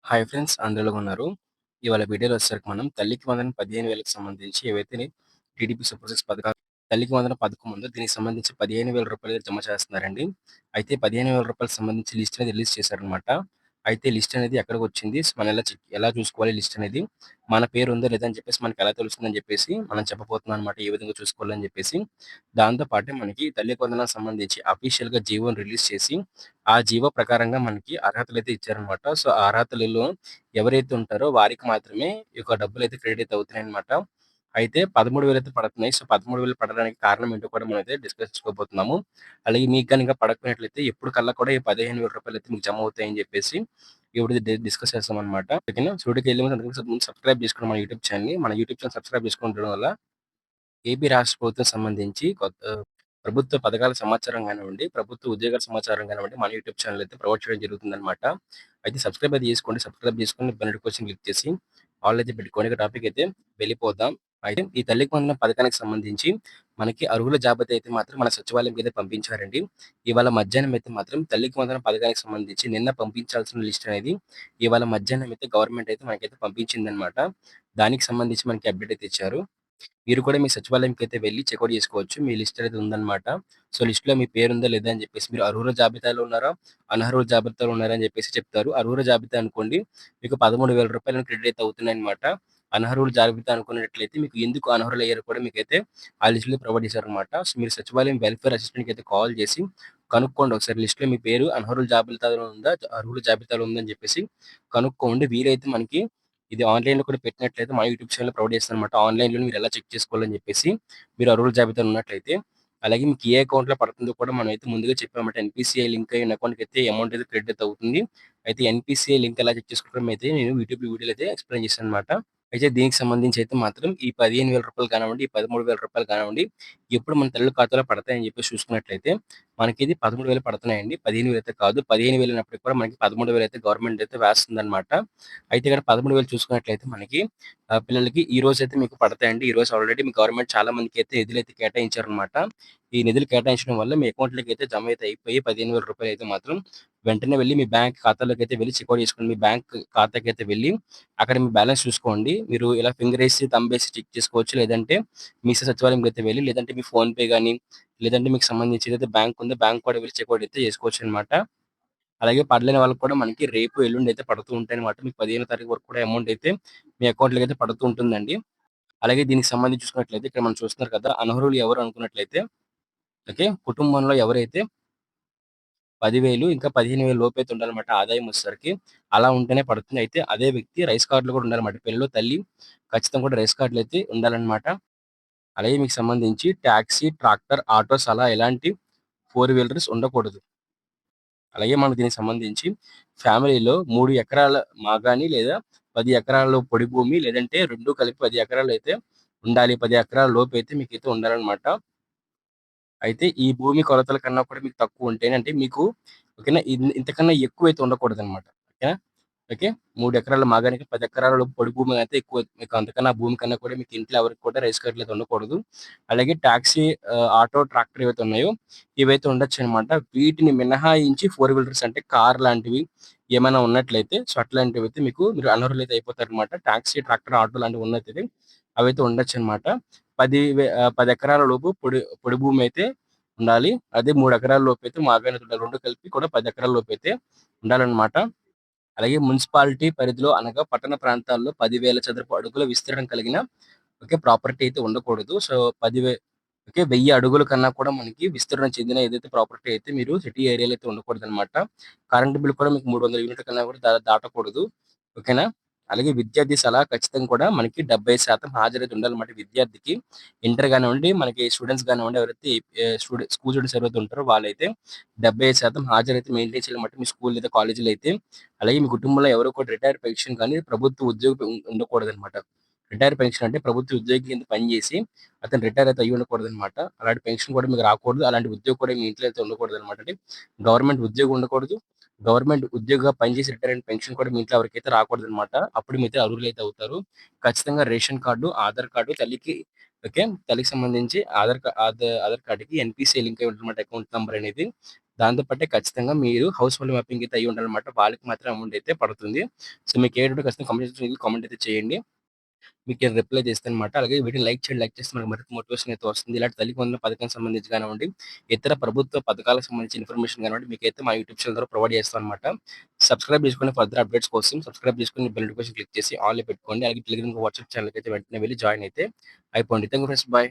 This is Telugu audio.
హాయ్ ఫ్రెండ్స్ అందరూ ఎలాగున్నారు? ఇవాళ వీడియోలో వచ్చేసరికి మనం తల్లికి వందనం 15,000కి సంబంధించి ఏవైతే టీడీపీ సూపర్ సిక్స్ పథకాలు తల్లికి వందనం పథకం ఉందో దీనికి సంబంధించి రూ. 15,000 జమ చేస్తున్నారండి. అయితే రూ. 15,000 సంబంధించి లిస్ట్ అనేది రిలీజ్ చేశారనమాట. అయితే లిస్ట్ అనేది ఎక్కడికొచ్చింది? మనం ఎలా చూసుకోవాలి లిస్ట్ అనేది? మన పేరు ఉందా లేదా అని చెప్పేసి మనకి ఎలా తెలుస్తుందని చెప్పేసి మనం చెప్పబోతున్నాం అనమాట. ఏ విధంగా చూసుకోవాలని చెప్పేసి. దాంతో పాటే మనకి తల్లికి వందనం సంబంధించి అఫీషియల్‌గా జీవోని రిలీజ్ చేసి ఆ జీవో ప్రకారంగా మనకి అర్హతలైతే ఇచ్చారనమాట. సో, ఆ అర్హతలలో ఎవరైతే ఉంటారో వారికి మాత్రమే ఈ యొక్క డబ్బులైతే క్రెడిట్ అయితే అవుతున్నాయన్నమాట. అయితే 13,000 అయితే పడుతున్నాయి. సో, 13,000 పడడానికి కారణం ఏంటో కూడా మనమైతే డిస్కస్ చేసుకోబోతున్నాము. అలాగే మీకు గాని ఇంకా పడకపోయినట్లయితే ఎప్పటికల్లా కూడా ఈ రూ. 15,000 అయితే మీకు జమ అవుతాయని చెప్పేసి ఇప్పుడు డిస్కస్ చేస్తామన్నమాట. ఓకేనా? సో, వీడియోకెళ్ళే ముందు సబ్స్క్రైబ్ చేసుకోండి మన యూట్యూబ్ ఛానెల్‌ని. మన యూట్యూబ్ ఛానెల్ సబ్స్క్రైబ్ చేసుకోవడం వల్ల ఏపీ రాష్ట్ర ప్రభుత్వం సంబంధించి ప్రభుత్వ పథకాల సమాచారం గానివ్వండి, ప్రభుత్వ ఉద్యోగాల సమాచారం గానివ్వండి, మన యూట్యూబ్ ఛానెల్ అయితే ప్రొవైడ్ చేయడం జరుగుతుందనమాట. అయితే సబ్స్క్రైబ్ అయితే చేసుకోండి. సబ్స్క్రైబ్ చేసుకొని బెల్ నోటిఫికేషన్ క్లిక్ చేసి ఆల్ అయితే పెట్టుకోండి. ఇక టాపిక్ అయితే వెళ్ళిపోదాం. అయితే ఈ తల్లికి వందనం పథకానికి సంబంధించి మనకి అర్హుల జాబితా అయితే మాత్రం మన సచివాలయంకి అయితే పంపించారండి. ఇవాళ మధ్యాహ్నం అయితే మాత్రం తల్లికి వందనం పథకానికి సంబంధించి నిన్న పంపించాల్సిన లిస్ట్ అనేది ఇవాళ మధ్యాహ్నం అయితే గవర్నమెంట్ అయితే మనకైతే పంపించిందనమాట. దానికి సంబంధించి మనకి అప్డేట్ అయితే ఇచ్చారు. మీరు కూడా మీ సచివాలయంకైతే వెళ్లి చెకౌట్ చేసుకోవచ్చు. మీ లిస్ట్ అనేది ఉందన్నమాట. సో, లిస్ట్‌లో మీ పేరుందా లేదా అని చెప్పేసి మీరు అర్హుల జాబితాలో ఉన్నారా? అనర్హుల జాబితాలో ఉన్నారా? అని చెప్పేసి చెప్తారు. అర్హుల జాబితా అనుకోండి మీకు రూ. 13,000 క్రెడిట్ అయితే అవుతున్నాయన్నమాట. అనర్హుల జాబితా అనుకున్నట్లయితే మీకు ఎందుకు అనర్హులయ్యారో కూడా మీకైతే ఆ లిస్ట్‌లో ప్రొవైడ్ చేశారన్నమాట. సో, మీరు సచివాలయం వెల్ఫేర్ అసిస్టెంట్‌కి అయితే కాల్ చేసి కనుక్కోండి ఒకసారి లిస్ట్‌లో మీ పేరు అనర్హుల జాబితాలో ఉందా? అర్హుల జాబితాలో ఉందని చెప్పేసి కనుక్కోండి. వీలైతే మనకి ఇది ఆన్‌లైన్‌లో కూడా పెట్టినట్లయితే మా యూట్యూబ్ ఛానెల్‌లో ప్రొవైడ్ చేస్తానన్నమాట. ఆన్‌లైన్‌లో మీరు ఎలా చెక్ చేసుకోవాలని చెప్పేసి మీరు అర్హుల జాబితాలో ఉన్నట్లయితే. అలాగే మీకు ఏ అకౌంట్‌లో పడుతుందో కూడా మనమైతే ముందుగా చెప్పామన్నమాట. ఎన్‌పీసీఐ లింక్ అయిన అకౌంట్‌కైతే అమౌంట్ అయితే క్రెడిట్ అయితే అవుతుంది. అయితే ఎన్‌పీసీఐ లింక్ ఎలా చెక్ చేసుకోవడం అయితే నేను యూట్యూబ్‌లో వీడియోలో అయితే ఎక్స్‌ప్లెయిన్ చేశానన్నమాట. అయితే దీనికి సంబంధించి అయితే మాత్రం ఈ రూ. 15,000 కానివ్వండి, ఈ రూ. 13,000 కానివ్వండి, ఎప్పుడు మన తల్లుల ఖాతాలో పడతాయని చెప్పేసి చూసుకున్నట్లయితే మనకి ఇది 13,000 పడుతున్నాయండి. 15,000 అయితే కాదు. 15,000 అయినప్పటికి కూడా మనకి 13,000 అయితే గవర్నమెంట్ అయితే వేస్తుందన్నమాట. అయితే ఇక్కడ 13,000 చూసుకున్నట్లయితే మనకి పిల్లలకి ఈ రోజైతే మీకు పడతాయండి. ఈ రోజు ఆల్రెడీ మీ గవర్నమెంట్ చాలా మందికైతే నిధులైతే కేటాయించారనమాట. ఈ నిధులు కేటాయించడం వల్ల మీ అకౌంట్‌లోకైతే జమ అయితే అయిపోయి రూ. 15,000 అయితే మాత్రం వెంటనే వెళ్లి మీ బ్యాంక్ ఖాతాలోకైతే వెళ్లి చెక్‌ఔట్ చేసుకోండి. మీ బ్యాంక్ ఖాతాకైతే వెళ్లి అక్కడ మీ బ్యాలెన్స్ చూసుకోండి. మీరు ఇలా ఫింగరేసి, థంబేసి చెక్ చేసుకోవచ్చు. లేదంటే మీ సచివాలయంకైతే వెళ్లి లేదంటే మీ ఫోన్‌పే గాని, లేదంటే మీకు సంబంధించి ఏదైతే బ్యాంక్ ఉందో బ్యాంక్ కూడా వెళ్లి చెక్‌ఔట్ అయితే చేసుకోవచ్చనమాట. అలాగే పడలేని వాళ్ళకి కూడా మనకి రేపు, ఎల్లుండి అయితే పడుతూ ఉంటాయన్నమాట. మీకు 15వ తారీఖు వరకు కూడా అమౌంట్ అయితే మీ అకౌంట్‌లోకి అయితే పడుతూ ఉంటుందండి. అలాగే దీనికి సంబంధించి చూసుకున్నట్లయితే ఇక్కడ మనం చూస్తున్నారు కదా! అనర్హులు ఎవరు అనుకున్నట్లయితే ఓకే. కుటుంబంలో ఎవరైతే 10,000 ఇంకా 15,000 లోపైతే ఉండాలన్నమాట ఆదాయం వచ్చేసరికి. అలా ఉంటేనే పడుతుంది. అయితే అదే వ్యక్తి రైస్ కార్డ్‌లో కూడా ఉండాలన్నమాట. పిల్లలు, తల్లి ఖచ్చితంగా కూడా రైస్ కార్డ్‌లో అయితే ఉండాలన్నమాట. అలాగే మీకు సంబంధించి టాక్సీ, ట్రాక్టర్, ఆటోస్ అలా ఎలాంటి 4 వీలర్స్ ఉండకూడదు. అలాగే మనకు దీనికి సంబంధించి ఫ్యామిలీలో 3 ఎకరాల మాగాని లేదా 10 ఎకరాల పొడి భూమి లేదంటే 2 కలిపి 10 ఎకరాలైతే ఉండాలి. 10 ఎకరాల లోపైతే మీకైతే ఉండాలనమాట. అయితే ఈ భూమి కొలతల కన్నా కూడా మీకు తక్కువ ఉంటేనే అంటే మీకు ఓకేనా ఇంతకన్నా ఎక్కువైతే ఉండకూడదనమాట. ఓకేనా? ఓకే. 3 ఎకరాల మాగానికి 10 ఎకరాల పొడి భూమి అయితే ఎక్కువ మీకు అంతకన్నా భూమి కన్నా కూడా మీకు ఇంట్లో ఎవరికి కూడా రైస్ కార్డ్‌లు అయితే ఉండకూడదు. అలాగే టాక్సీ, ఆటో, ట్రాక్టర్ ఏవైతే ఉన్నాయో ఇవైతే ఉండొచ్చనమాట. వీటిని మినహాయించి 4 వీలర్స్ అంటే కార్ లాంటివి ఏమైనా ఉన్నట్లయితే సో, అట్లాంటివైతే మీరు అనర్హులైతే అయిపోతారనమాట. టాక్సీ, ట్రాక్టర్, ఆటో లాంటివి ఉన్నట్టయితే అవైతే ఉండొచ్చనమాట. 10 ఎకరాల లోపు పొడి భూమి అయితే ఉండాలి. అదే 3 ఎకరాల లోపైతే మాగాణితో ఉండాలి. 2 కలిపి కూడా 10 ఎకరాల లోపైతే ఉండాలనమాట. అలాగే మున్సిపాలిటీ పరిధిలో అనగా పట్టణ ప్రాంతాల్లో 10,000 చదరపు అడుగుల విస్తీర్ణం కలిగిన ప్రాపర్టీ అయితే ఉండకూడదు. సో, 1000 అడుగుల కన్నా కూడా మనకి విస్తీర్ణం చెందిన ఏదైతే ప్రాపర్టీ అయితే మీరు సిటీ ఏరియాలో అయితే ఉండకూడదనమాట. కరెంట్ బిల్ కూడా మీకు 300 యూనిట్ల కన్నా కూడా దాటకూడదు. ఓకేనా? అలాగే విద్యార్థి సలహా ఖచ్చితంగా కూడా మనకి 70% హాజరైతే ఉండాలన్నమాట విద్యార్థికి. ఇంటర్ గానివ్వండి, మనకి స్టూడెంట్స్ గానివ్వండి, ఎవరైతే స్కూల్ స్టూడెంట్స్ ఎవరైతే ఉంటారో వాళ్ళైతే 75% హాజరైతే మెయింటైన్ చేయాలన్నమాట మీ స్కూల్ లేదా కాలేజీలో అయితే. అలాగే మీ కుటుంబంలో ఎవరో కూడా రిటైర్డ్ పెన్షన్ కానీ, ప్రభుత్వ ఉద్యోగి ఉండకూడదనమాట. రిటైర్డ్ పెన్షన్ అంటే ప్రభుత్వ ఉద్యోగి కింద పనిచేసి అతను రిటైర్ అయితే అయ్యి ఉండకూడదనమాట. అలాంటి పెన్షన్ కూడా మీకు రాకూడదు. అలాంటి ఉద్యోగి కూడా మీ ఇంట్లో అయితే ఉండకూడదనమాట. అంటే గవర్నమెంట్ ఉద్యోగి ఉండకూడదు. గవర్నమెంట్ ఉద్యోగిగా పనిచేసి రిటైర్ అయిన పెన్షన్ కూడా మీ ఇంట్లో ఎవరికైతే రాకూడదనమాట. అప్పుడు మీతో అర్హులైతే అవుతారు. ఖచ్చితంగా రేషన్ కార్డు, ఆధార్ కార్డు తల్లికి ఓకే. తల్లికి సంబంధించి ఆధార్ కార్డ్‌కి ఎన్‌పీసీఐ లింక్ అయి ఉంటదన్నమాట అకౌంట్ నంబర్ అనేది. దాంతో పాటే ఖచ్చితంగా మీరు హౌస్ హోల్డ్ మ్యాపింగ్ అయితే అయ్యి ఉండాలన్నమాట. వాళ్ళకి మాత్రం అమౌంట్ అయితే పడుతుంది. సో, మీకు ఏ డౌట్ ఖచ్చితంగా కామెంట్ అయితే చేయండి. మీకు నేను రిప్లై చేస్తానన్నమాట. అలాగే వీడియోని లైక్ చేయండి. లైక్ చేస్తే మనకు మరింత మోటివేషన్ అయితే వస్తుంది. ఇలాంటి తల్లికి వందనం పథకానికి సంబంధించి కానివ్వండి, ఇతర ప్రభుత్వ పథకాలకు సంబంధించిన ఇన్ఫర్మేషన్ కానివ్వండి, మీకైతే మా యూట్యూబ్ ఛానెల్ ద్వారా ప్రొవైడ్ చేస్తామన్నమాట. సబ్స్క్రైబ్ చేసుకోండి ఫర్దర్ అప్డేట్స్ కోసం. సబ్స్క్రైబ్ చేసుకొని బెల్ నోటిఫికేషన్ క్లిక్ చేసి ఆల్‌లో పెట్టుకోండి. అలాగే టెలిగ్రామ్, వాట్సాప్ ఛానెల్‌కైతే వెంటనే వెళ్లి జాయిన్ అయితే అయిపోండి. Thank you friends. బై.